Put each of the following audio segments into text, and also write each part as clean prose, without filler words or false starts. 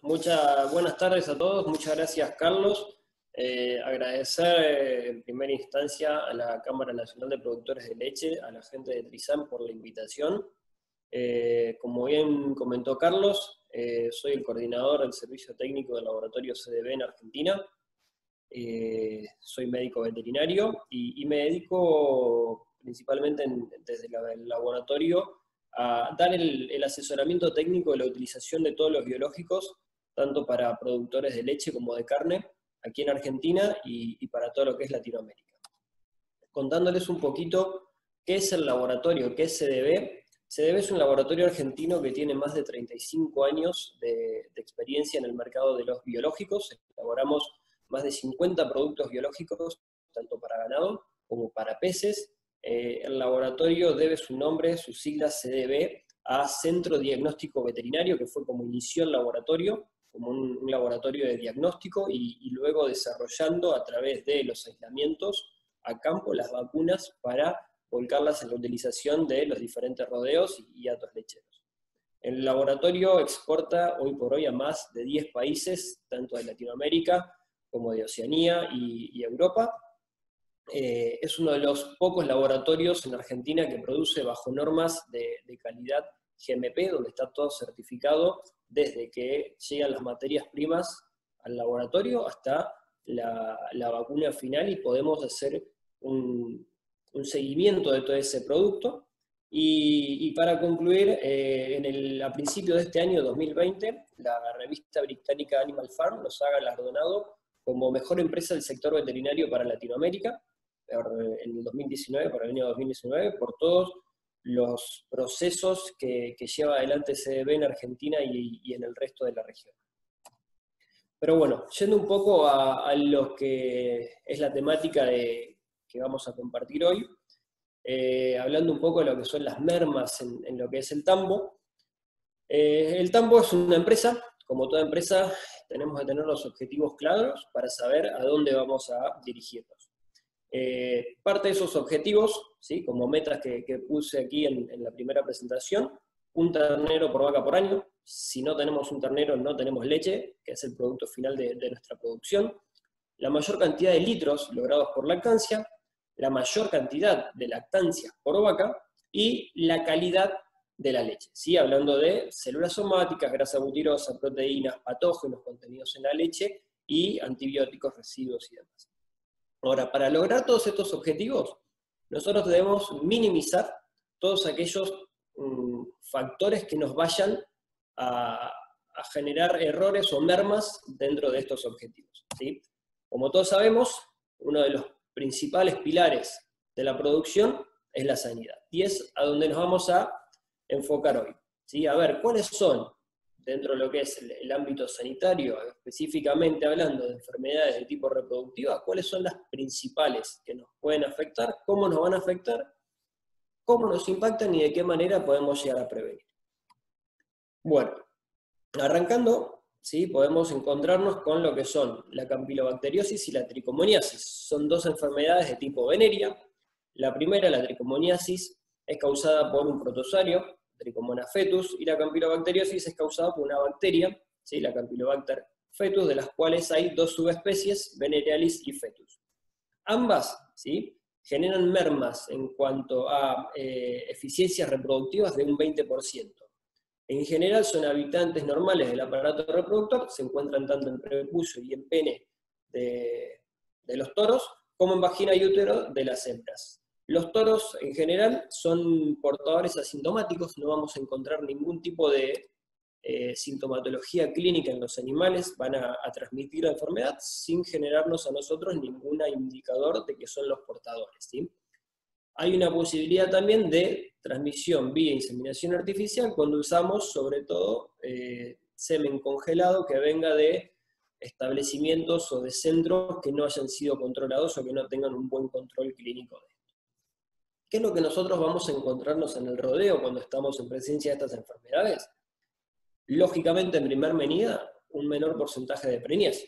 Muchas buenas tardes a todos, muchas gracias Carlos. Agradecer en primera instancia a la Cámara Nacional de Productores de Leche, a la gente de Trizam por la invitación. Como bien comentó Carlos, soy el coordinador del Servicio Técnico del Laboratorio CDB en Argentina. Soy médico veterinario y me dedico principalmente desde el laboratorio a dar el asesoramiento técnico de la utilización de todos los biológicos, tanto para productores de leche como de carne, aquí en Argentina y para todo lo que es Latinoamérica. Contándoles un poquito qué es el laboratorio, qué es CDB. CDB es un laboratorio argentino que tiene más de 35 años de experiencia en el mercado de los biológicos. Elaboramos más de 50 productos biológicos, tanto para ganado como para peces. El laboratorio debe su nombre, sus siglas CDB, a Centro Diagnóstico Veterinario, que fue como inició el laboratorio, como un laboratorio de diagnóstico, y luego desarrollando a través de los aislamientos a campo las vacunas para volcarlas en la utilización de los diferentes rodeos y hatos lecheros. El laboratorio exporta hoy por hoy a más de 10 países, tanto de Latinoamérica como de Oceanía y Europa. Es uno de los pocos laboratorios en Argentina que produce bajo normas de calidad GMP, donde está todo certificado desde que llegan las materias primas al laboratorio hasta la vacuna final, y podemos hacer un seguimiento de todo ese producto. Y para concluir, a principios de este año 2020, la revista británica Animal Farm nos ha galardonado como mejor empresa del sector veterinario para Latinoamérica, en el 2019, para el año 2019, por todos los procesos que lleva adelante CDB en Argentina y en el resto de la región. Pero bueno, yendo un poco a lo que es la temática que vamos a compartir hoy, hablando un poco de lo que son las mermas en lo que es el tambo. El tambo es una empresa. Como toda empresa, tenemos que tener los objetivos claros para saber a dónde vamos a dirigirnos. Parte de esos objetivos, ¿sí?, como metas que puse aquí en la primera presentación: un ternero por vaca por año. Si no tenemos un ternero, no tenemos leche, que es el producto final de nuestra producción. La mayor cantidad de litros logrados por lactancia, la mayor cantidad de lactancia por vaca y la calidad de la leche, ¿sí?, hablando de células somáticas, grasa butirosa, proteínas, patógenos contenidos en la leche y antibióticos, residuos y demás. Ahora, para lograr todos estos objetivos, nosotros debemos minimizar todos aquellos factores que nos vayan a generar errores o mermas dentro de estos objetivos, ¿sí? Como todos sabemos, uno de los principales pilares de la producción es la sanidad, y es a donde nos vamos a enfocar hoy, ¿sí? A ver, ¿cuáles son, dentro de lo que es el ámbito sanitario, específicamente hablando de enfermedades de tipo reproductiva, cuáles son las principales que nos pueden afectar, cómo nos van a afectar, cómo nos impactan y de qué manera podemos llegar a prevenir? Bueno, arrancando, ¿sí?, podemos encontrarnos con lo que son la campilobacteriosis y la tricomoniasis. Son dos enfermedades de tipo venérea. La primera, la tricomoniasis, es causada por un protozoario, Trichomonas fetus, y la campilobacteriosis es causada por una bacteria, ¿sí?, la Campylobacter fetus, de las cuales hay dos subespecies, Venerealis y fetus. Ambas, ¿sí?, generan mermas en cuanto a eficiencias reproductivas de un 20%. En general son habitantes normales del aparato reproductor, se encuentran tanto en prepucio y en pene de los toros, como en vagina y útero de las hembras. Los toros en general son portadores asintomáticos, no vamos a encontrar ningún tipo de sintomatología clínica en los animales, van a transmitir la enfermedad sin generarnos a nosotros ningún indicador de que son los portadores, ¿sí? Hay una posibilidad también de transmisión vía inseminación artificial cuando usamos, sobre todo, semen congelado que venga de establecimientos o de centros que no hayan sido controlados o que no tengan un buen control clínico de esto. ¿Qué es lo que nosotros vamos a encontrarnos en el rodeo cuando estamos en presencia de estas enfermedades? Lógicamente, en primer medida, un menor porcentaje de preñez.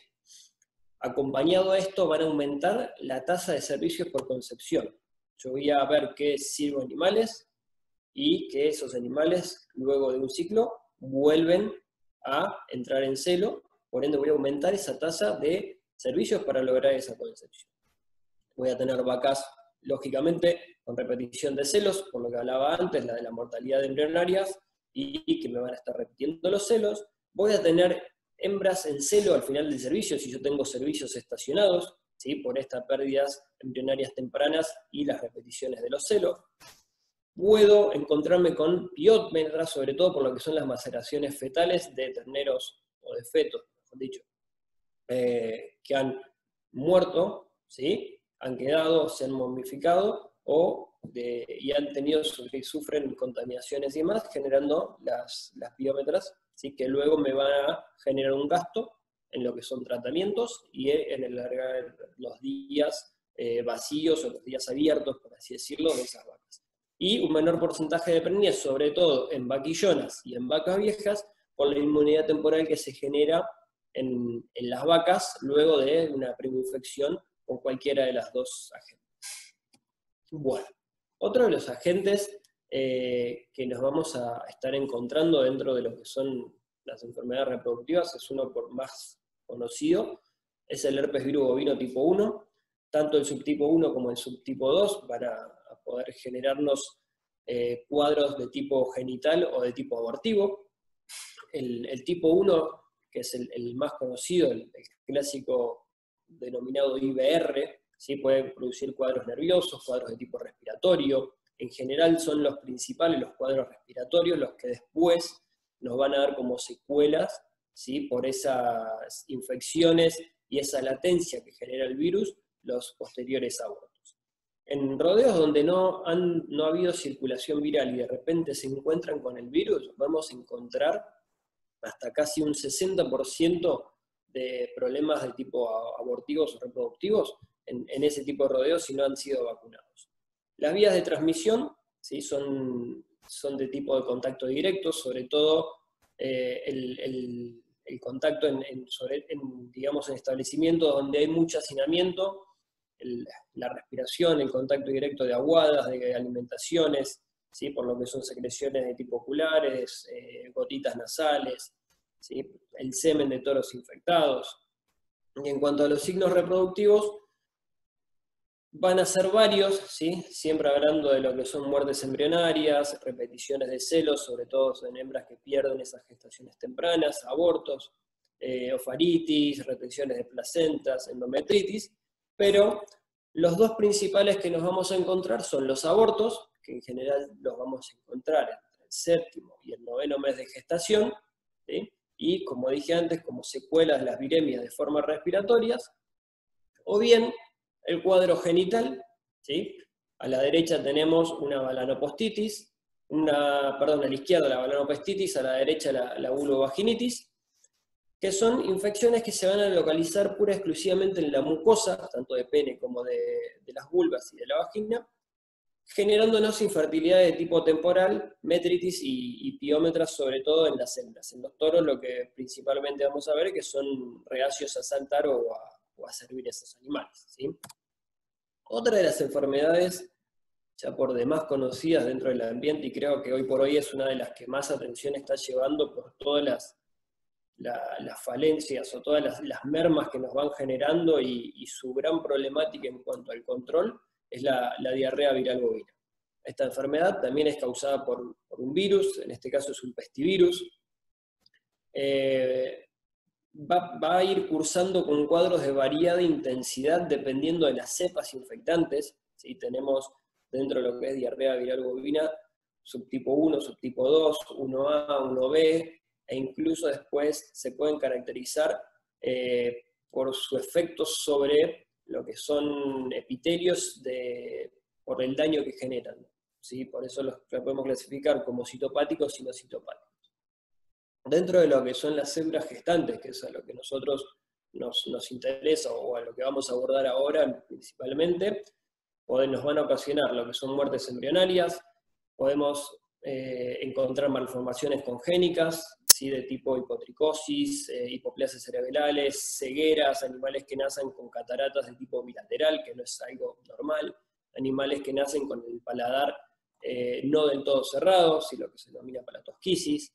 Acompañado a esto van a aumentar la tasa de servicios por concepción. Yo voy a ver qué sirvo animales y que esos animales, luego de un ciclo, vuelven a entrar en celo, por ende voy a aumentar esa tasa de servicios para lograr esa concepción. Voy a tener vacas, lógicamente, con repetición de celos, por lo que hablaba antes, la de la mortalidad de embrionarias, y que me van a estar repitiendo los celos. Voy a tener hembras en celo al final del servicio, si yo tengo servicios estacionados, ¿sí? Por estas pérdidas embrionarias tempranas y las repeticiones de los celos. Puedo encontrarme con piómetras, sobre todo por lo que son las maceraciones fetales de terneros, o de fetos, mejor dicho, que han muerto, ¿sí? Han quedado, se han momificado, y han tenido, sufren contaminaciones y demás, generando las piómetras, ¿sí? Que luego me van a generar un gasto en lo que son tratamientos y en el alargar los días vacíos o los días abiertos, por así decirlo, de esas vacas. Y un menor porcentaje de preñez, sobre todo en vaquillonas y en vacas viejas, por la inmunidad temporal que se genera en las vacas luego de una primoinfección con cualquiera de las dos agentes. Bueno, otro de los agentes que nos vamos a estar encontrando dentro de lo que son las enfermedades reproductivas, es uno por más conocido, es el herpes virus bovino tipo 1, tanto el subtipo 1 como el subtipo 2, van a poder generarnos cuadros de tipo genital o de tipo abortivo. El tipo 1, que es el más conocido, el clásico denominado IBR, ¿sí? Puede producir cuadros nerviosos, cuadros de tipo respiratorio. En general son los principales, los cuadros respiratorios, los que después nos van a dar como secuelas, ¿sí? Por esas infecciones y esa latencia que genera el virus, los posteriores abortos. En rodeos donde no ha habido circulación viral y de repente se encuentran con el virus, vamos a encontrar hasta casi un 60% de problemas de tipo abortivos o reproductivos en ese tipo de rodeos si no han sido vacunados. Las vías de transmisión, ¿sí? son de tipo de contacto directo, sobre todo el contacto digamos, en establecimientos donde hay mucho hacinamiento, la respiración, el contacto directo de aguadas, de alimentaciones, ¿sí? Por lo que son secreciones de tipo oculares, gotitas nasales, ¿sí? El semen de toros infectados. Y en cuanto a los signos reproductivos, van a ser varios, ¿sí? Siempre hablando de lo que son muertes embrionarias, repeticiones de celos, sobre todo en hembras que pierden esas gestaciones tempranas, abortos, ofaritis, retenciones de placentas, endometritis, pero los dos principales que nos vamos a encontrar son los abortos, que en general los vamos a encontrar entre el 7º y el 9º mes de gestación, ¿sí? Y como dije antes, como secuelas de las viremias de formas respiratorias, o bien el cuadro genital, ¿sí? A la derecha tenemos una balanopostitis, a la izquierda la balanopostitis, a la derecha la vulvovaginitis, que son infecciones que se van a localizar pura y exclusivamente en la mucosa, tanto de pene como de las vulvas y de la vagina, generándonos infertilidad de tipo temporal, metritis y piómetras, sobre todo en las hembras. En los toros lo que principalmente vamos a ver es que son reacios a saltar o a servir a esos animales, ¿sí? Otra de las enfermedades, ya por demás conocidas dentro del ambiente, y creo que hoy por hoy es una de las que más atención está llevando por todas las falencias o todas las mermas que nos van generando y su gran problemática en cuanto al control, es la diarrea viral bovina. Esta enfermedad también es causada por un virus, en este caso es un pestivirus. Va a ir cursando con cuadros de variada intensidad dependiendo de las cepas infectantes. ¿Sí? Tenemos dentro de lo que es diarrea viral bovina, subtipo 1, subtipo 2, 1A, 1B, e incluso después se pueden caracterizar por su efecto sobre lo que son epitelios por el daño que generan, ¿sí? Por eso los podemos clasificar como citopáticos y no citopáticos. Dentro de lo que son las células gestantes, que es a lo que nosotros nos interesa o a lo que vamos a abordar ahora principalmente, nos van a ocasionar lo que son muertes embrionarias, podemos encontrar malformaciones congénicas, ¿sí? De tipo hipotricosis, hipoplasias cerebrales, cegueras, animales que nacen con cataratas de tipo bilateral, que no es algo normal, animales que nacen con el paladar no del todo cerrado, ¿sí? Lo que se denomina palatosquisis.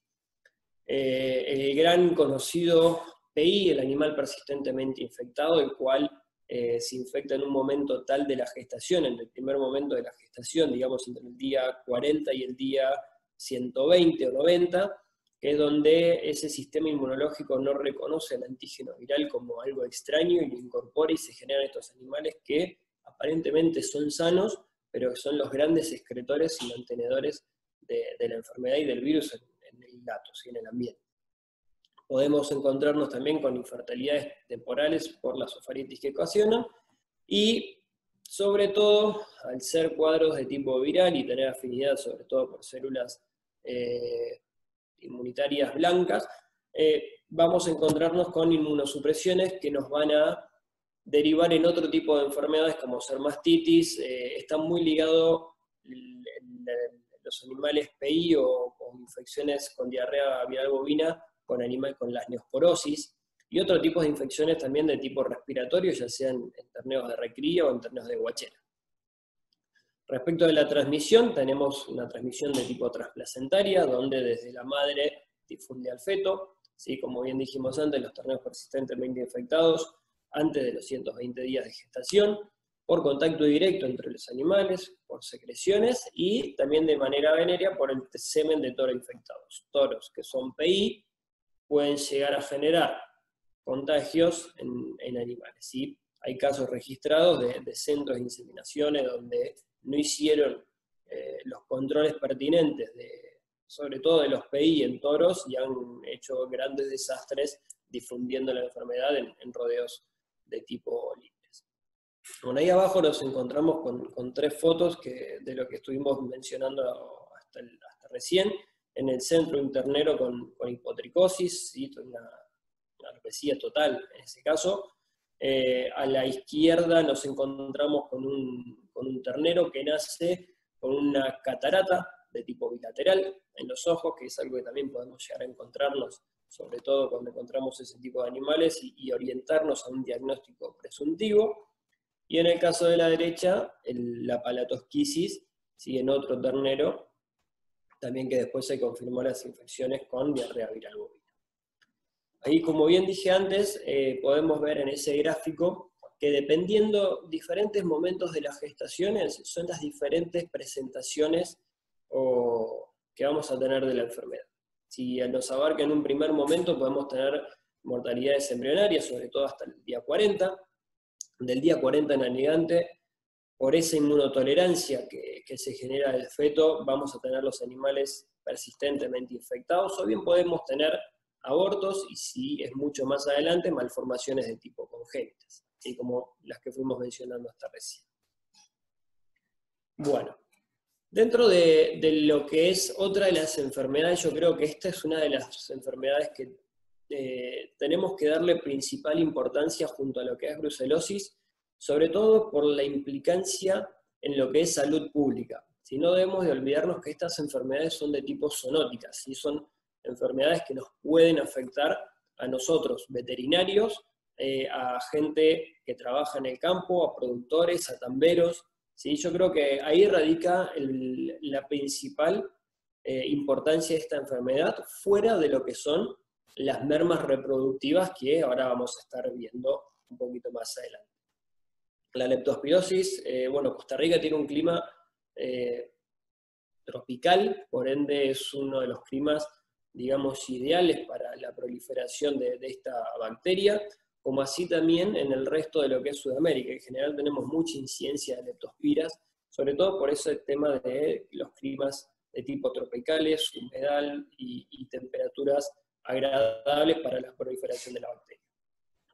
el gran conocido PI, el animal persistentemente infectado, el cual se infecta en un momento tal de la gestación, en el primer momento de la gestación, digamos entre el día 40 y el día 120 o 90, que es donde ese sistema inmunológico no reconoce el antígeno viral como algo extraño y lo incorpora y se generan estos animales que aparentemente son sanos, pero que son los grandes excretores y mantenedores de la enfermedad y del virus en el gato, ¿sí? En el ambiente. Podemos encontrarnos también con infertilidades temporales por la sofaritis que ocasionan, y sobre todo, al ser cuadros de tipo viral y tener afinidad sobre todo por células inmunitarias blancas, vamos a encontrarnos con inmunosupresiones que nos van a derivar en otro tipo de enfermedades como ser mastitis. Está muy ligado los animales PI o infecciones con diarrea viral bovina con las neosporosis y otros tipos de infecciones también de tipo respiratorio, ya sean en terneos de recría o en terneos de guachera. Respecto de la transmisión, tenemos una transmisión de tipo transplacentaria, donde desde la madre difunde al feto, ¿sí? Como bien dijimos antes, los terneos persistentemente infectados antes de los 120 días de gestación, por contacto directo entre los animales, por secreciones y también de manera venérea por el semen de toro infectados. Toros que son PI pueden llegar a generar contagios en animales, ¿sí? Hay casos registrados de centros de inseminaciones donde no hicieron los controles pertinentes, sobre todo de los PI en toros, y han hecho grandes desastres difundiendo la enfermedad en rodeos de tipo libres. Bueno, ahí abajo nos encontramos con tres fotos de lo que estuvimos mencionando hasta recién. En el centro un ternero con hipotricosis, ¿sí? Una alopecia total en ese caso. A la izquierda nos encontramos con un ternero que nace con una catarata de tipo bilateral en los ojos, que es algo que también podemos llegar a encontrarnos, sobre todo cuando encontramos ese tipo de animales, y orientarnos a un diagnóstico presuntivo. Y en el caso de la derecha, la palatosquisis, ¿sí? En otro ternero, también que después se confirmó las infecciones con diarrea viral bovina. Ahí, como bien dije antes, podemos ver en ese gráfico que dependiendo diferentes momentos de las gestaciones, son las diferentes presentaciones que vamos a tener de la enfermedad. Si nos abarca en un primer momento, podemos tener mortalidades embrionarias, sobre todo hasta el día 40. Del día 40 en adelante, por esa inmunotolerancia que se genera del feto, vamos a tener los animales persistentemente infectados, o bien podemos tener abortos, y si es mucho más adelante, malformaciones de tipo congénitas, así como las que fuimos mencionando hasta recién. Bueno, dentro de lo que es otra de las enfermedades, yo creo que esta es una de las enfermedades que tenemos que darle principal importancia junto a lo que es brucelosis, sobre todo por la implicancia en lo que es salud pública. Si no debemos de olvidarnos que estas enfermedades son de tipo zoonóticas, ¿sí? Son enfermedades que nos pueden afectar a nosotros, veterinarios, a gente que trabaja en el campo, a productores, a tamberos, ¿sí? Yo creo que ahí radica la principal importancia de esta enfermedad, fuera de lo que son las mermas reproductivas que ahora vamos a estar viendo un poquito más adelante. La leptospirosis, bueno, Costa Rica tiene un clima tropical, por ende es uno de los climas, digamos, ideales para la proliferación de esta bacteria, como así también en el resto de lo que es Sudamérica. En general tenemos mucha incidencia de leptospiras, sobre todo por ese tema de los climas de tipo tropicales, humedal y temperaturas agradables para la proliferación de la bacteria.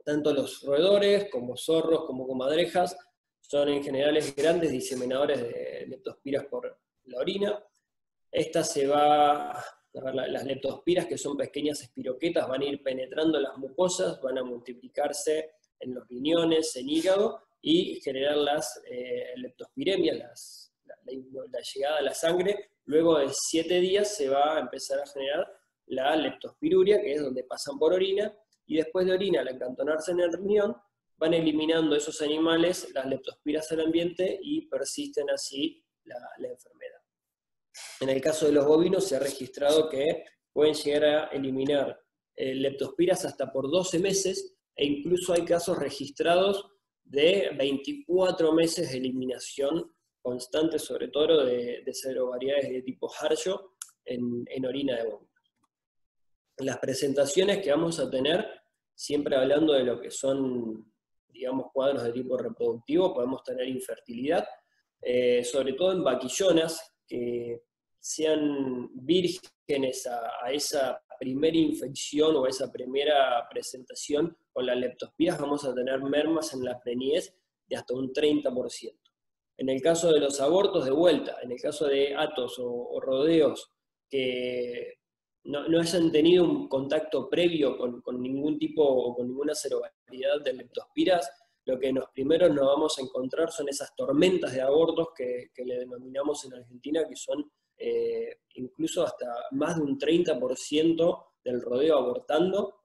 Tanto los roedores, como zorros, como comadrejas, son en general grandes diseminadores de leptospiras por la orina. Las leptospiras, que son pequeñas espiroquetas, van a ir penetrando las mucosas, van a multiplicarse en los riñones, en hígado, y generar las leptospiremias, la llegada a la sangre. Luego de 7 días se va a empezar a generar la leptospiruria, que es donde pasan por orina, y después de orina, al acantonarse en el riñón, van eliminando esos animales las leptospiras al ambiente y persisten así la enfermedad. En el caso de los bovinos se ha registrado que pueden llegar a eliminar leptospiras hasta por 12 meses, e incluso hay casos registrados de 24 meses de eliminación constante, sobre todo de cerebrovariedades de tipo Harshio en orina de vómito. Las presentaciones que vamos a tener, siempre hablando de lo que son, digamos, cuadros de tipo reproductivo, podemos tener infertilidad, sobre todo en vaquillonas que sean vírgenes a esa primera infección o a esa primera presentación con las leptospiras, vamos a tener mermas en la preñez de hasta un 30%. En el caso de los abortos, de vuelta, en el caso de atos o rodeos que no hayan tenido un contacto previo con ningún tipo o con ninguna serovariedad de leptospiras, lo que primero nos vamos a encontrar son esas tormentas de abortos que le denominamos en Argentina, que son incluso hasta más de un 30% del rodeo abortando,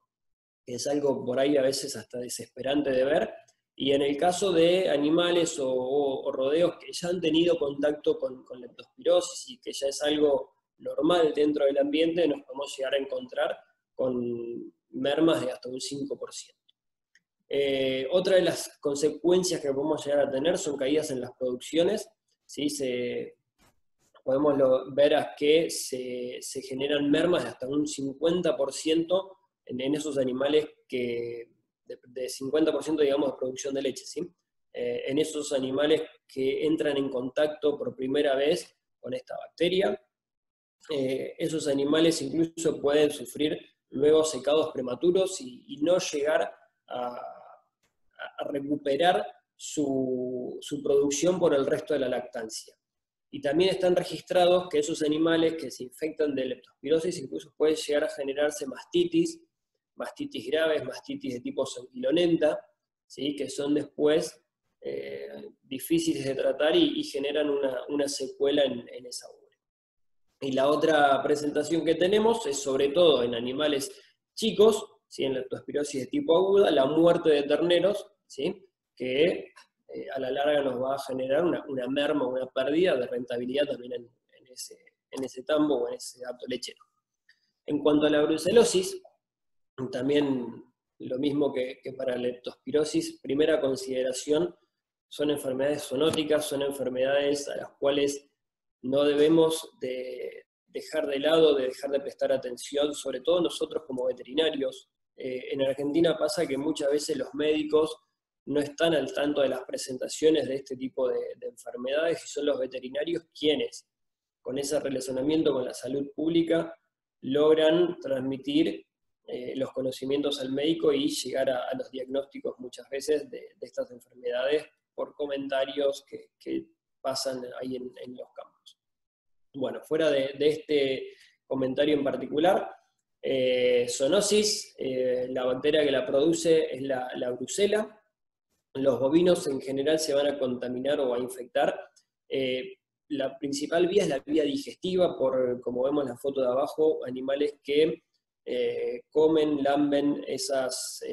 que es algo por ahí a veces hasta desesperante de ver. Y en el caso de animales o rodeos que ya han tenido contacto con leptospirosis y que ya es algo normal dentro del ambiente, nos podemos llegar a encontrar con mermas de hasta un 5%. Otra de las consecuencias que podemos llegar a tener son caídas en las producciones, ¿sí? Podemos ver a que se generan mermas de hasta un 50% en esos animales de 50% digamos de producción de leche, ¿sí? En esos animales que entran en contacto por primera vez con esta bacteria. Esos animales incluso pueden sufrir luego secados prematuros y no llegar a recuperar su producción por el resto de la lactancia. Y también están registrados que esos animales que se infectan de leptospirosis incluso pueden llegar a generarse mastitis graves, mastitis de tipo sanguinolenta, ¿sí? Que son después difíciles de tratar y generan una secuela en esa ubre. Y la otra presentación que tenemos es sobre todo en animales chicos, ¿sí? En leptospirosis de tipo aguda, la muerte de terneros, ¿sí? Que a la larga nos va a generar una merma, una pérdida de rentabilidad también en ese tambo o en ese hato lechero. En cuanto a la brucelosis, también lo mismo que para la leptospirosis, primera consideración, son enfermedades zoonóticas, son enfermedades a las cuales no debemos dejar de lado, de dejar de prestar atención, sobre todo nosotros como veterinarios. En Argentina pasa que muchas veces los médicos no están al tanto de las presentaciones de este tipo de enfermedades, y son los veterinarios quienes, con ese relacionamiento con la salud pública, logran transmitir los conocimientos al médico y llegar a los diagnósticos muchas veces de estas enfermedades por comentarios que pasan ahí en los campos. Bueno, fuera de este comentario en particular, zoonosis, la bacteria que la produce es la brucela. Los bovinos en general se van a contaminar o a infectar. La principal vía es la vía digestiva, como vemos en la foto de abajo, animales que comen, lamben esas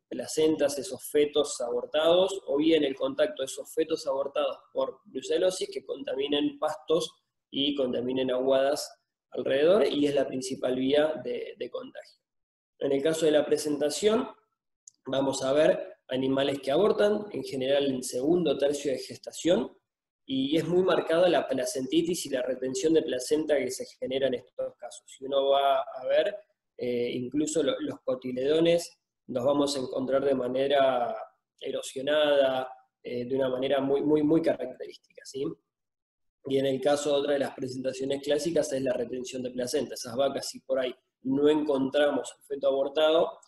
placentas, esos fetos abortados, o bien el contacto de esos fetos abortados por brucelosis que contaminen pastos y contaminen aguadas alrededor, y es la principal vía de contagio. En el caso de la presentación, vamos a ver animales que abortan, en general en segundo tercio de gestación, y es muy marcada la placentitis y la retención de placenta que se genera en estos casos. Si uno va a ver, incluso los cotiledones los vamos a encontrar de manera erosionada, de una manera muy característica, ¿sí? Y en el caso de otra de las presentaciones clásicas es la retención de placenta. Esas vacas, si por ahí no encontramos el feto abortado,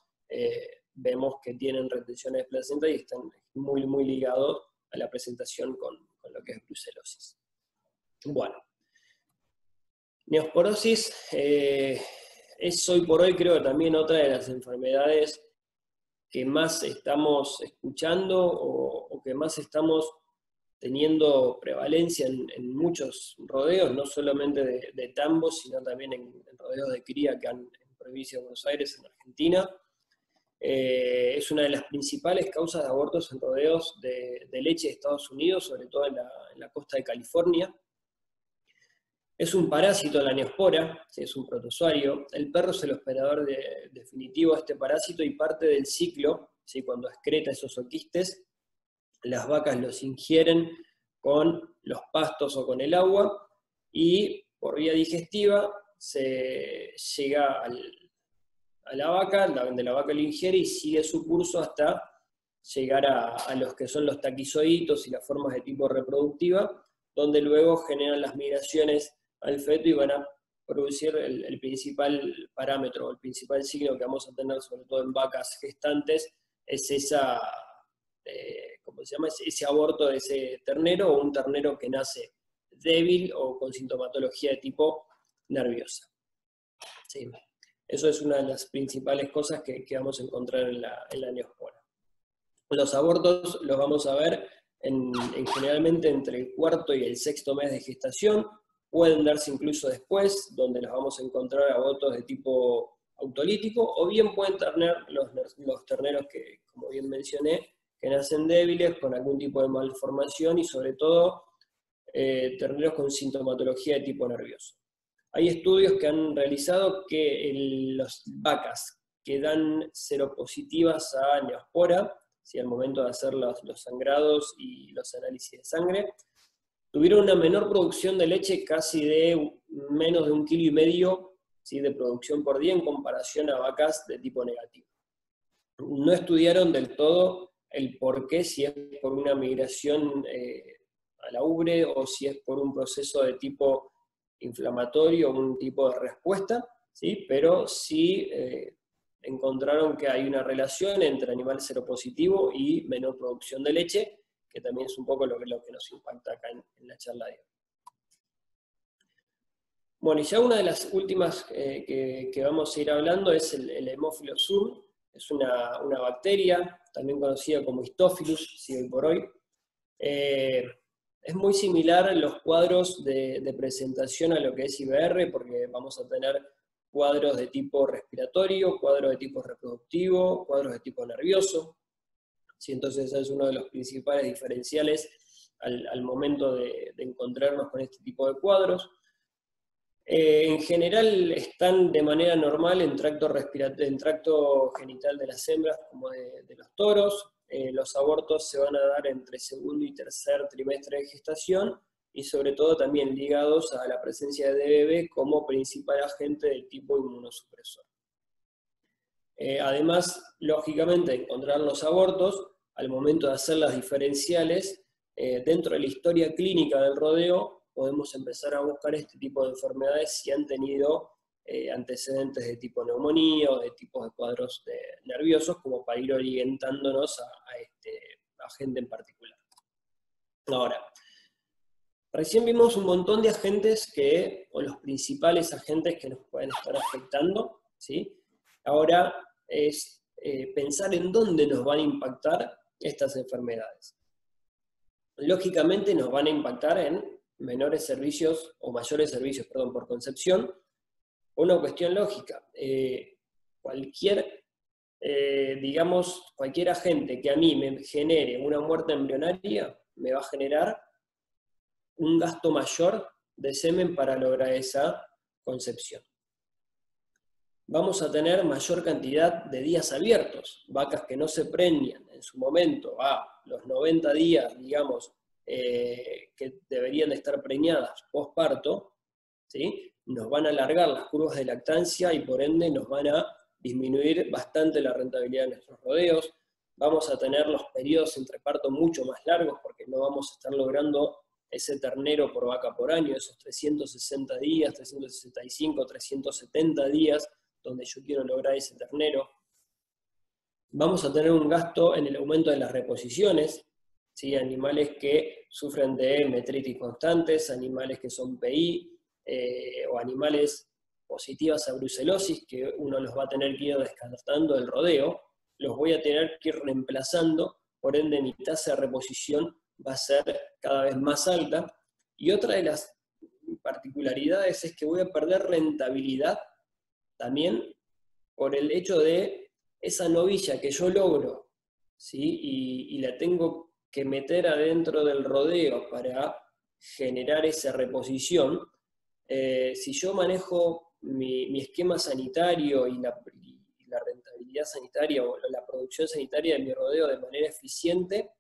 vemos que tienen retenciones de placenta y están muy ligados a la presentación con lo que es brucelosis. Bueno, neosporosis es hoy por hoy creo también otra de las enfermedades que más estamos escuchando o que más estamos teniendo prevalencia en muchos rodeos, no solamente de tambos, sino también en rodeos de cría que han en provincia de Buenos Aires, en Argentina. Es una de las principales causas de abortos en rodeos de leche de Estados Unidos, sobre todo en la costa de California. Es un parásito la neospora, ¿sí? Es un protozoario. El perro es el hospedador definitivo de este parásito y parte del ciclo, ¿sí? Cuando excreta esos oquistes, las vacas los ingieren con los pastos o con el agua, y por vía digestiva se llega a la vaca, donde la vaca lo ingiere y sigue su curso hasta llegar a los que son los taquizoitos y las formas de tipo reproductiva, donde luego generan las migraciones al feto y van a producir el principal parámetro, el principal signo que vamos a tener, sobre todo en vacas gestantes, es esa, ¿cómo se llama? Ese aborto de ese ternero, o un ternero que nace débil o con sintomatología de tipo nerviosa. Sí. Eso es una de las principales cosas que vamos a encontrar en la neospora. Los abortos los vamos a ver generalmente entre el cuarto y el sexto mes de gestación, pueden darse incluso después, donde los vamos a encontrar abortos de tipo autolítico, o bien pueden tener los terneros que, como bien mencioné, que nacen débiles, con algún tipo de malformación y sobre todo terneros con sintomatología de tipo nervioso. Hay estudios que han realizado que las vacas que dan seropositivas a neospora, ¿sí? Al momento de hacer los sangrados y los análisis de sangre, tuvieron una menor producción de leche, casi de menos de 1,5 kilos, ¿sí? De producción por día en comparación a vacas de tipo negativo. No estudiaron del todo el por qué, si es por una migración a la ubre o si es por un proceso de tipo inflamatorio o un tipo de respuesta, ¿sí? Pero sí encontraron que hay una relación entre animal seropositivo y menor producción de leche, que también es un poco lo que nos impacta acá en la charla de hoy. Bueno, y ya una de las últimas que vamos a ir hablando es el Haemophilus sum. Es una bacteria, también conocida como Histophilus, sí, hoy por hoy. Es muy similar en los cuadros de presentación a lo que es IBR, porque vamos a tener cuadros de tipo respiratorio, cuadros de tipo reproductivo, cuadros de tipo nervioso. ¿Sí? Entonces ese es uno de los principales diferenciales al momento de encontrarnos con este tipo de cuadros. En general están de manera normal en tracto genital de las hembras como de los toros. Los abortos se van a dar entre segundo y tercer trimestre de gestación y sobre todo también ligados a la presencia de DBV como principal agente del tipo inmunosupresor. Además, lógicamente, de encontrar los abortos, al momento de hacer las diferenciales, dentro de la historia clínica del rodeo, podemos empezar a buscar este tipo de enfermedades si han tenido antecedentes de tipo neumonía o de tipos de cuadros nerviosos, como para ir orientándonos a este agente en particular. Ahora, recién vimos un montón de agentes o los principales agentes que nos pueden estar afectando, ¿sí? Ahora es pensar en dónde nos van a impactar estas enfermedades. Lógicamente nos van a impactar en menores servicios, o mayores servicios, perdón, por concepción, por una cuestión lógica. Cualquier agente que a mí me genere una muerte embrionaria, me va a generar un gasto mayor de semen para lograr esa concepción. Vamos a tener mayor cantidad de días abiertos, vacas que no se preñan en su momento a los 90 días, digamos, que deberían de estar preñadas posparto, ¿sí? Nos van a alargar las curvas de lactancia y por ende nos van a disminuir bastante la rentabilidad de nuestros rodeos. Vamos a tener los periodos entre parto mucho más largos porque no vamos a estar logrando ese ternero por vaca por año, esos 360 días, 365, 370 días, donde yo quiero lograr ese ternero. Vamos a tener un gasto en el aumento de las reposiciones, ¿sí? Animales que sufren de metritis constantes, animales que son PI, o animales positivas a brucelosis, que uno los va a tener que ir descartando del rodeo, los voy a tener que ir reemplazando, por ende mi tasa de reposición va a ser cada vez más alta. Y otra de las particularidades es que voy a perder rentabilidad también por el hecho de esa novilla que yo logro, ¿sí? y la tengo que meter adentro del rodeo para generar esa reposición, si yo manejo mi esquema sanitario y la rentabilidad sanitaria o la producción sanitaria de mi rodeo de manera eficiente,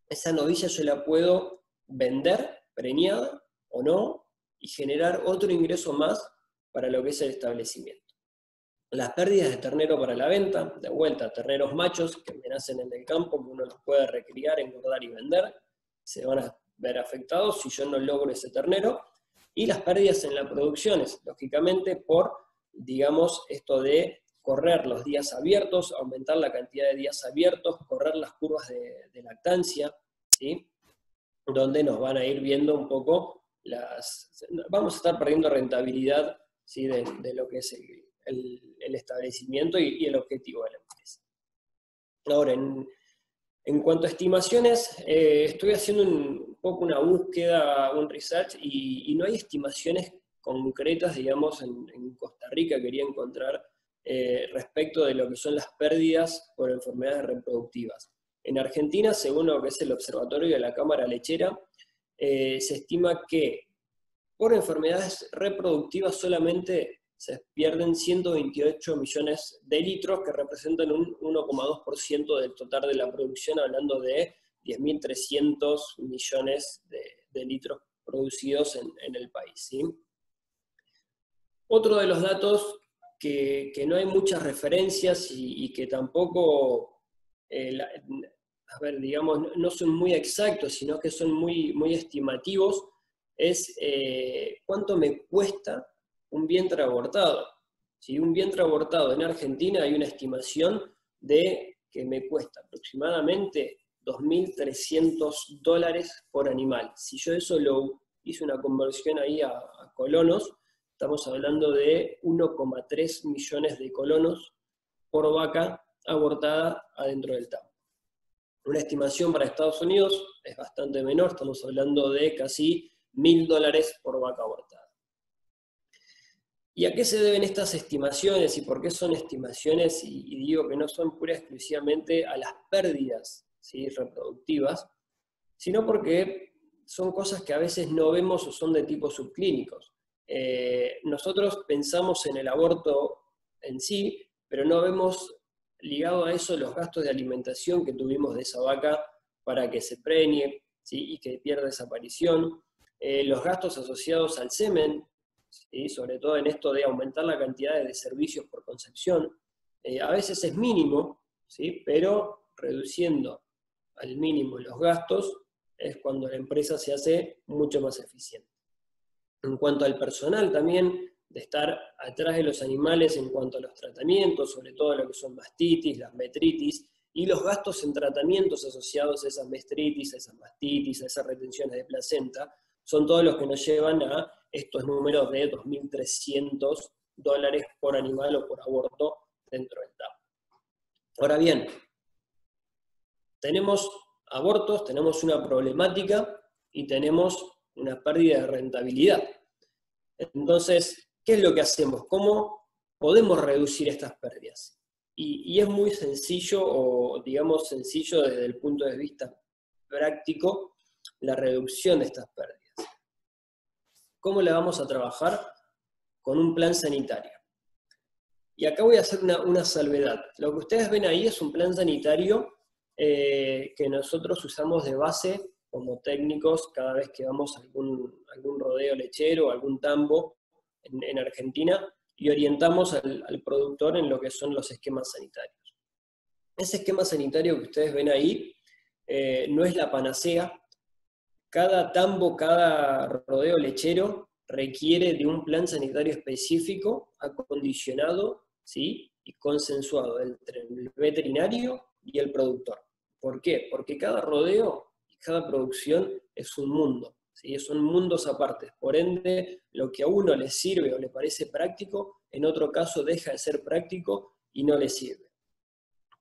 esa novilla yo la puedo vender preñada o no y generar otro ingreso más para lo que es el establecimiento. Las pérdidas de ternero para la venta, de vuelta, terneros machos que me nacen en el campo, que uno los puede recriar, engordar y vender, se van a ver afectados si yo no logro ese ternero. Y las pérdidas en las producciones, lógicamente por, digamos, esto de correr los días abiertos, aumentar la cantidad de días abiertos, correr las curvas de lactancia, ¿sí? Donde nos van a ir viendo un poco vamos a estar perdiendo rentabilidad, ¿sí? de lo que es el establecimiento y el objetivo de la empresa. Ahora, en cuanto a estimaciones, estoy haciendo un poco una búsqueda, un research, y no hay estimaciones concretas, digamos, en Costa Rica quería encontrar respecto de lo que son las pérdidas por enfermedades reproductivas. En Argentina, según lo que es el Observatorio de la Cámara Lechera, se estima que por enfermedades reproductivas solamente se pierden 128 millones de litros, que representan un 1,2% del total de la producción, hablando de 10.300 millones de litros producidos en el país, ¿sí? Otro de los datos que no hay muchas referencias y que tampoco, digamos, no son muy exactos, sino que son muy, muy estimativos, es cuánto me cuesta un vientre abortado. Si un vientre abortado en Argentina hay una estimación de que me cuesta aproximadamente $2.300 por animal. Si yo eso lo hice una conversión ahí a colonos, estamos hablando de 1,3 millones de colonos por vaca abortada adentro del tambo. Una estimación para Estados Unidos es bastante menor, estamos hablando de casi $1.000 por vaca abortada. ¿Y a qué se deben estas estimaciones y por qué son estimaciones? Y digo que no son pura y exclusivamente a las pérdidas, ¿sí? reproductivas, sino porque son cosas que a veces no vemos o son de tipo subclínicos. Nosotros pensamos en el aborto en sí, pero no vemos ligado a eso los gastos de alimentación que tuvimos de esa vaca para que se preñe, ¿sí? y que pierda esa aparición, los gastos asociados al semen, ¿sí? sobre todo en esto de aumentar la cantidad de servicios por concepción. A veces es mínimo, ¿sí? pero reduciendo al mínimo los gastos es cuando la empresa se hace mucho más eficiente. En cuanto al personal también, de estar atrás de los animales en cuanto a los tratamientos, sobre todo lo que son mastitis, las metritis, y los gastos en tratamientos asociados a esas metritis, a esas mastitis, a esas retenciones de placenta, son todos los que nos llevan a estos números de $2.300 por animal o por aborto dentro del tambo. Ahora bien, tenemos abortos, tenemos una problemática y tenemos una pérdida de rentabilidad. Entonces, ¿qué es lo que hacemos? ¿Cómo podemos reducir estas pérdidas? Y es muy sencillo, o digamos sencillo desde el punto de vista práctico, la reducción de estas pérdidas. ¿Cómo la vamos a trabajar? Con un plan sanitario. Y acá voy a hacer una salvedad. Lo que ustedes ven ahí es un plan sanitario que nosotros usamos de base como técnicos cada vez que vamos a algún rodeo lechero o algún tambo en Argentina y orientamos al productor en lo que son los esquemas sanitarios. Ese esquema sanitario que ustedes ven ahí no es la panacea. Cada tambo, cada rodeo lechero requiere de un plan sanitario específico, acondicionado, ¿sí? y consensuado entre el veterinario y el productor. ¿Por qué? Porque cada rodeo y cada producción es un mundo, ¿sí? son mundos aparte. Por ende, lo que a uno le sirve o le parece práctico, en otro caso deja de ser práctico y no le sirve.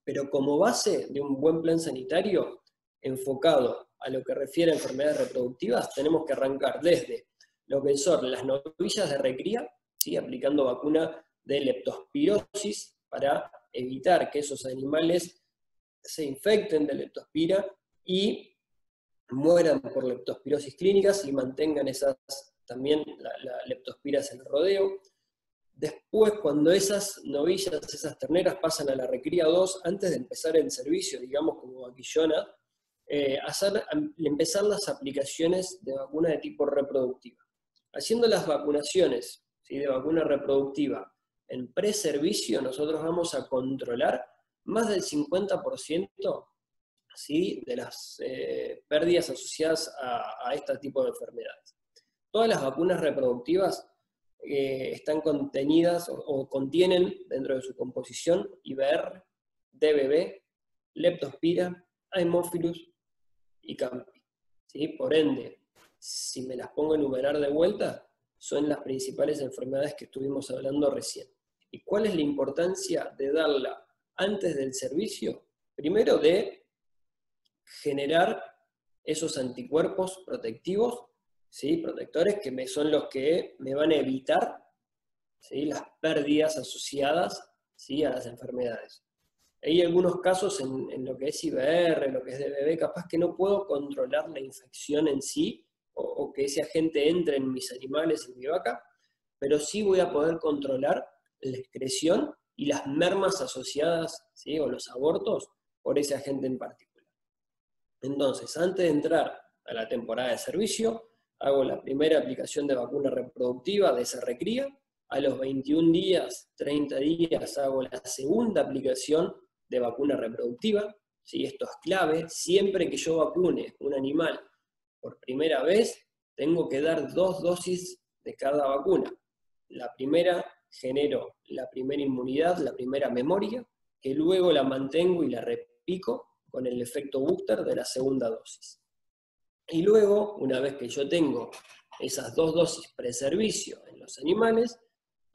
Pero como base de un buen plan sanitario, enfocado a lo que refiere a enfermedades reproductivas, tenemos que arrancar desde lo que son las novillas de recría, ¿sí? aplicando vacuna de leptospirosis para evitar que esos animales se infecten de leptospira y mueran por leptospirosis clínicas y mantengan esas también la leptospira se la rodeo. Después, cuando esas novillas, esas terneras pasan a la recría 2, antes de empezar el servicio, digamos como vaquillona, empezar las aplicaciones de vacuna de tipo reproductiva. Haciendo las vacunaciones, ¿sí?, de vacuna reproductiva en preservicio, nosotros vamos a controlar más del 50%, ¿sí?, de las pérdidas asociadas a este tipo de enfermedades. Todas las vacunas reproductivas están contenidas o contienen dentro de su composición IBR, DBB, Leptospira, Haemophilus y Campi, ¿sí? Por ende, si me las pongo a enumerar de vuelta, son las principales enfermedades que estuvimos hablando recién. ¿Y cuál es la importancia de darla antes del servicio? Primero, de generar esos anticuerpos protectivos, ¿sí?, protectores, que son los que me van a evitar, ¿sí?, las pérdidas asociadas, ¿sí?, a las enfermedades. Hay algunos casos en lo que es IBR, lo que es DBB, capaz que no puedo controlar la infección en sí, o que ese agente entre en mis animales, en mi vaca, pero sí voy a poder controlar la excreción y las mermas asociadas, ¿sí?, o los abortos por ese agente en particular. Entonces, antes de entrar a la temporada de servicio, hago la primera aplicación de vacuna reproductiva de esa recría. A los 21 días, 30 días, hago la segunda aplicación de vacuna reproductiva. ¿Sí? Esto es clave. Siempre que yo vacune un animal por primera vez, tengo que dar 2 dosis de cada vacuna. La primera genero la primera inmunidad, la primera memoria, que luego la mantengo y la repico con el efecto booster de la segunda dosis. Y luego, una vez que yo tengo esas 2 dosis preservicio en los animales,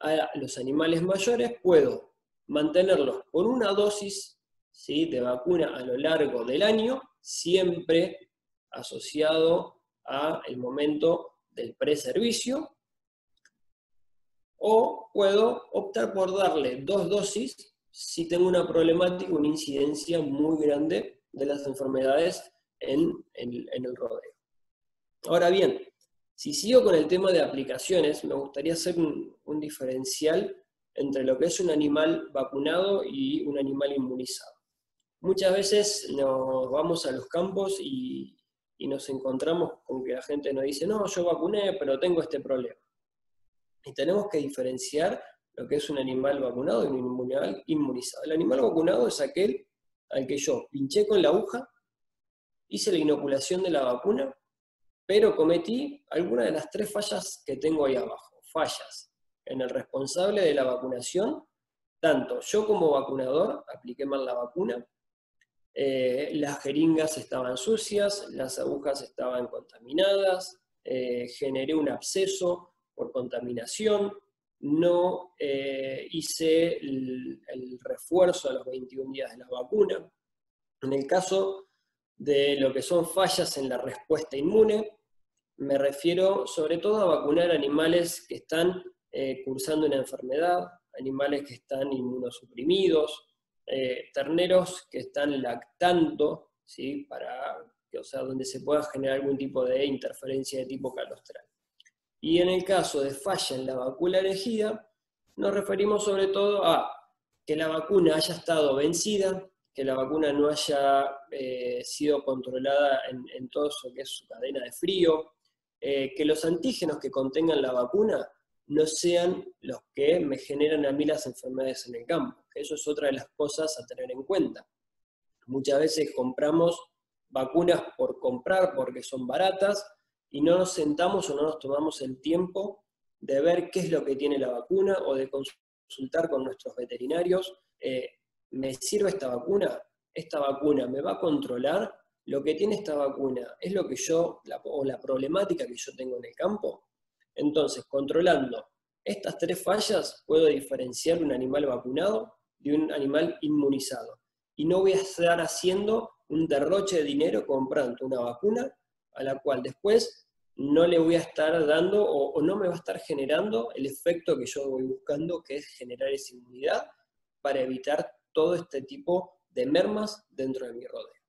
a los animales mayores puedo mantenerlos con una dosis, ¿sí?, de vacuna a lo largo del año, siempre asociado al momento del preservicio, o puedo optar por darle 2 dosis si tengo una problemática, una incidencia muy grande de las enfermedades en el rodeo. Ahora bien, si sigo con el tema de aplicaciones, me gustaría hacer un diferencial entre lo que es un animal vacunado y un animal inmunizado. Muchas veces nos vamos a los campos y nos encontramos con que la gente nos dice, no, yo vacuné, pero tengo este problema. Y tenemos que diferenciar lo que es un animal vacunado y un animal inmunizado. El animal vacunado es aquel al que yo pinché con la aguja, hice la inoculación de la vacuna, pero cometí alguna de las 3 fallas que tengo ahí abajo. Fallas en el responsable de la vacunación, tanto yo como vacunador apliqué mal la vacuna, las jeringas estaban sucias, las agujas estaban contaminadas, generé un absceso por contaminación, no hice el refuerzo a los 21 días de la vacuna. En el caso de lo que son fallas en la respuesta inmune, me refiero sobre todo a vacunar animales que están cursando una enfermedad, animales que están inmunosuprimidos, terneros que están lactando, ¿sí?, donde se pueda generar algún tipo de interferencia de tipo calostral. Y en el caso de falla en la vacuna elegida, nos referimos sobre todo a que la vacuna haya estado vencida, que la vacuna no haya sido controlada en todo eso que es su cadena de frío, que los antígenos que contengan la vacuna no sean los que me generan a mí las enfermedades en el campo. Eso es otra de las cosas a tener en cuenta. Muchas veces compramos vacunas por comprar porque son baratas y no nos sentamos o no nos tomamos el tiempo de ver qué es lo que tiene la vacuna o de consultar con nuestros veterinarios. ¿Me sirve esta vacuna? ¿Esta vacuna me va a controlar lo que tiene esta vacuna? ¿Es lo que la problemática que yo tengo en el campo? Entonces, controlando estas 3 fallas, puedo diferenciar un animal vacunado de un animal inmunizado. Y no voy a estar haciendo un derroche de dinero comprando una vacuna a la cual después no le voy a estar dando o no me va a estar generando el efecto que yo voy buscando, que es generar esa inmunidad para evitar todo este tipo de mermas dentro de mi rodeo.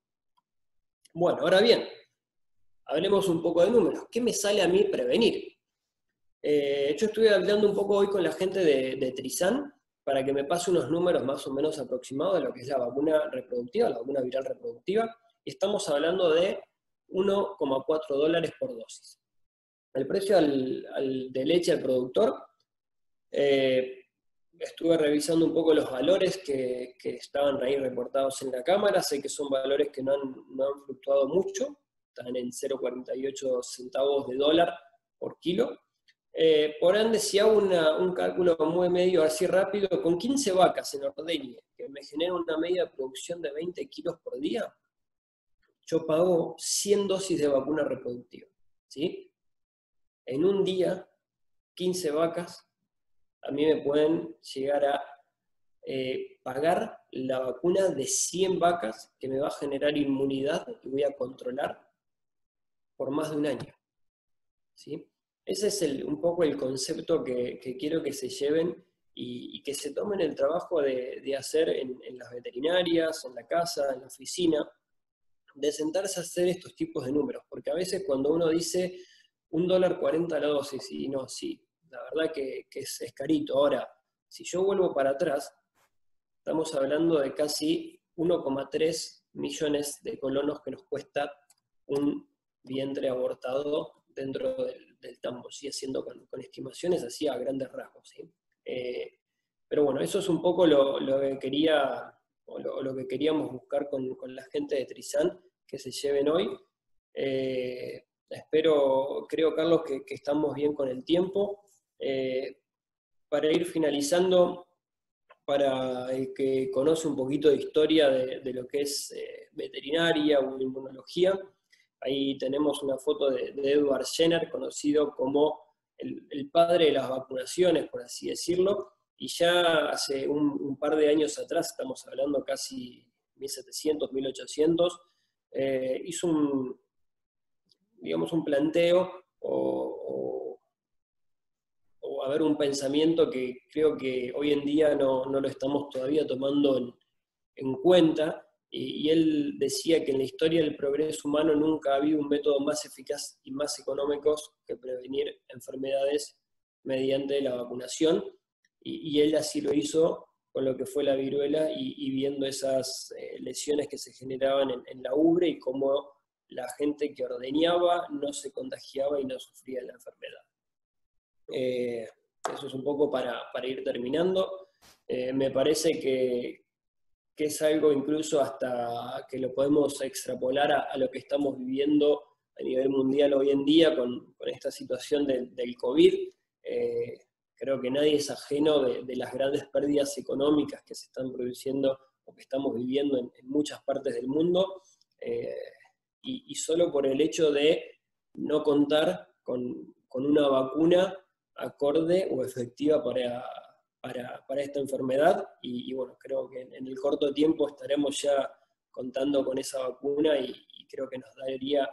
Bueno, ahora bien, hablemos un poco de números. ¿Qué me sale a mí prevenir? Yo estuve hablando un poco hoy con la gente de Trizan para que me pase unos números más o menos aproximados de lo que es la vacuna reproductiva, la vacuna viral reproductiva, y estamos hablando de 1,4 dólares por dosis. El precio de leche al productor, estuve revisando un poco los valores que estaban ahí reportados en la cámara, sé que son valores que no han fluctuado mucho, están en 0,48 centavos de dólar por kilo. Por ende, si hago un cálculo muy medio así rápido, con 15 vacas en ordeñe, que me genera una media de producción de 20 kilos por día, yo pago 100 dosis de vacuna reproductiva, ¿sí? En un día, 15 vacas, a mí me pueden llegar a pagar la vacuna de 100 vacas que me va a generar inmunidad y voy a controlar por más de un año, ¿sí? Ese es un poco el concepto que quiero que se lleven y que se tomen el trabajo de hacer en las veterinarias, en la casa, en la oficina, de sentarse a hacer estos tipos de números, porque a veces cuando uno dice $1.40 la dosis, y no, sí, la verdad que es carito. Ahora, si yo vuelvo para atrás, estamos hablando de casi 1,3 millones de colonos que nos cuesta un vientre abortado dentro del tambo, ¿sí? Haciendo con estimaciones así a grandes rasgos, ¿sí? Pero bueno, eso es un poco lo que quería, o lo que queríamos buscar con la gente de Trizan, que se lleven hoy. Creo, Carlos, que estamos bien con el tiempo. Para ir finalizando, para el que conoce un poquito de historia de lo que es veterinaria o inmunología, ahí tenemos una foto de Edward Jenner, conocido como el padre de las vacunaciones, por así decirlo, y ya hace un par de años atrás, estamos hablando casi 1700, 1800, hizo un planteo o un pensamiento que creo que hoy en día no lo estamos todavía tomando en cuenta, y él decía que en la historia del progreso humano nunca ha habido un método más eficaz y más económico que prevenir enfermedades mediante la vacunación, y él así lo hizo con lo que fue la viruela y viendo esas lesiones que se generaban en la ubre y cómo la gente que ordeñaba no se contagiaba y no sufría la enfermedad. Eso es un poco para ir terminando. Me parece que es algo incluso hasta que lo podemos extrapolar a lo que estamos viviendo a nivel mundial hoy en día con esta situación del COVID. Creo que nadie es ajeno de las grandes pérdidas económicas que se están produciendo o que estamos viviendo en muchas partes del mundo, y solo por el hecho de no contar con una vacuna acorde o efectiva para esta enfermedad, y bueno, creo que en el corto tiempo estaremos ya contando con esa vacuna, y creo que nos daría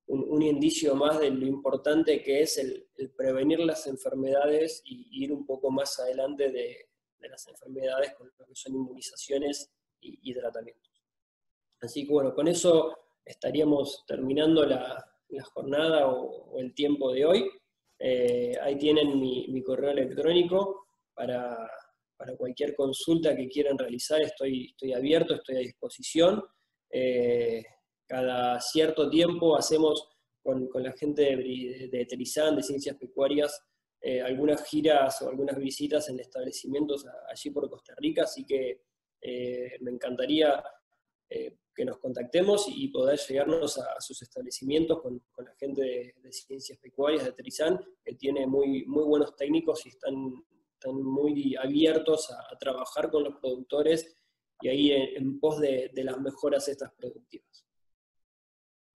un indicio más de lo importante que es el prevenir las enfermedades y ir un poco más adelante de las enfermedades con lo que son inmunizaciones y tratamientos. Así que bueno, con eso estaríamos terminando la jornada o el tiempo de hoy. Ahí tienen mi correo electrónico para cualquier consulta que quieran realizar. Estoy abierto, estoy a disposición. Cada cierto tiempo hacemos con la gente de Trizan, de Ciencias Pecuarias, algunas giras o algunas visitas en establecimientos allí por Costa Rica, así que me encantaría que nos contactemos y poder llegarnos a sus establecimientos con la gente de Ciencias Pecuarias de Trizan, que tiene muy buenos técnicos y están muy abiertos a trabajar con los productores y ahí en pos de las mejoras estas productivas.